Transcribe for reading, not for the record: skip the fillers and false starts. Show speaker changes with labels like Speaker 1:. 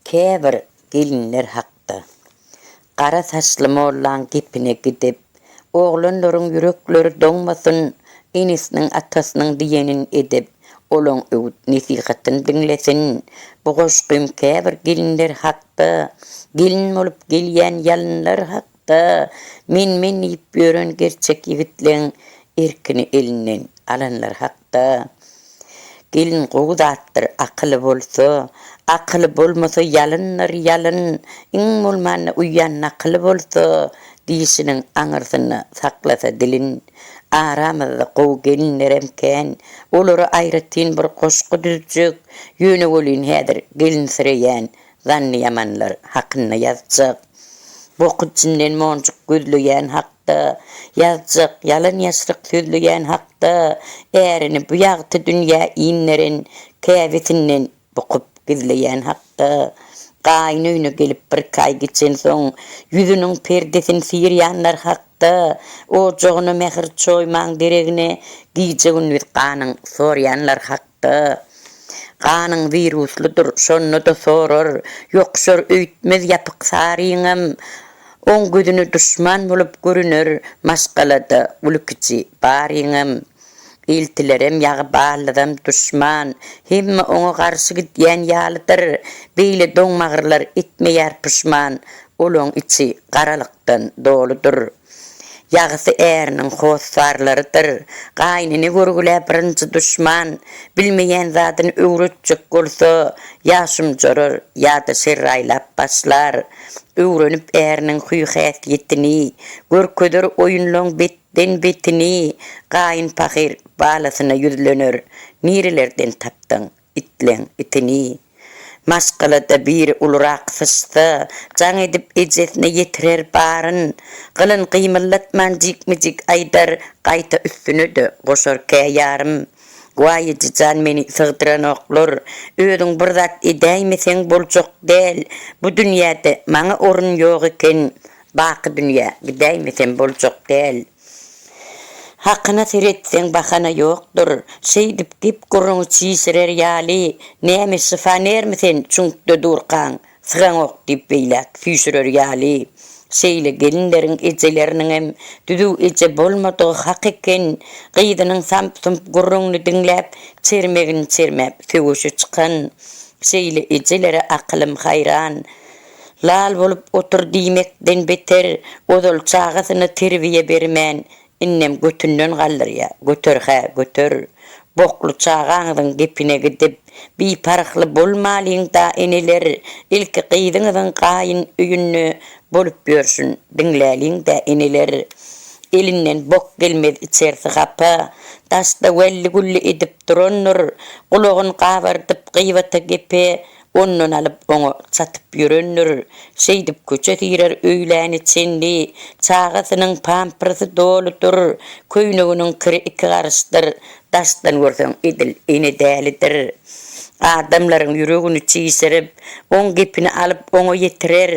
Speaker 1: Käbir gelinler hakda. Qara saçlı mollan gepine gidip, oğlanların yürekleri doňmasyn, enisiniň atasynyň diýenin edip, olaň öwüt nesihatyny dinlesin. Bu goşgym käbir gelinler hakda, gelin bolup gelýän ýalynlar hakda, men diýip ýören gerçek ýigitleň erkini elinden alanlar hakda. Gelin gowdatdyr akyly bolsa, akyly bolmasa ýalynlar ýalyn, iň bolmany uýan akyly bolsa, diýişiniň aňyrsyny saklasa dilin. Aramyzda gow gelinler emken, olary aýratyn bir goşgy düzjek, ýöne bolyn häzir gelin sireýän zanny ýamanlar hakyna ýazjak. Bokuçinden monjuk gözleýän hakda, ýazjak ýalyn ýaşryk sözleýän hakda, ärini bu ýagty dünýä iýinlerin käbetinden bokup gizleýän hakda, gaýyn öýüne gelip bir kay geçen soň ýüzüniň perdesini sirýänler hakda, o jogyny mehir çoýmaň deregine giýjegin bir ganyň sorýanlar hakda. Ganyň virusludur, şonu da sorar, ýokşar öýtmez ýapyk saryňam, oň gözüne düşman bolup görünür, maşgalada ulukçy baryňam. Eltilerem ýagy bağladam düşman, hemme oňa garşy gitýän ýalydyr, beýle doňmagyrlar etmeýär pişman, olaň içi garalykdan doludur. Ýagysy äriniň hosarlarydyr, gaýnyny görgüläp birinji düşman, bilmeýän zadyny öwretjek bolsa, ýaşym jorar, ýa-da serraýlap başlar, öwrenip äriniň huy-häsiýetini, görkeder oýunlaň betden betini, gaýyn pahir balasyna ýüzlenir, nirelerden tapdyň itleň itini. Maşgalada bir ulurak sışsa, can edip ejesine yetirer barın, gılın kıymıllatman jikmijik aydar, qayta üstüne de goşar käýärem. Guaýyjy can meni sığdıran oklar, ödüň bir zat edäýmesen boljak del, bu dünýäde maňa orun ýok eken, baky dünýä gidäýmesen boljak del. Hakyna seretsen bahana ýokdur, şeýdip gip gurruňy çiğsirer ýaly, näme şifanermisen çuňkda durkan, sygan ok diýip beýlek füýsürer ýaly. Şeýle gelinleriň ejeleriniň hem düdüw eje bolmadygy hak eken, gyýdynyň samp-sump gurruňy dinläp, çermegini çermep söwüşe çykan. Şeýle ejelere aklym hayran, lal bolup otur diýmekden beter, odol çagasyny terbiýe bermän, innem götünden galdyrýa, götür. Boklu çağaňyň gepine gidip, biparykly bolmalyň da eneler, ilki gyýdyňyň gaýyn öýünni bolup ýörsün, diňläliň da eneler. Elinden bok gelmez içersi gapa, taşda welli gulli edip duranlar, gulagyny gabardyp gyýbata gepe, ondan alıp oňa satyp ýörenler, şeýdip köçe tirer öýläni çenli, çagasynyň pampersy doludur, köýneginiň kiri iki garşdyr, daşdan görseň edil ene dälidir. Adamlaryň ýüregini çiğsirip, oň gepini alyp oňa ýetirer,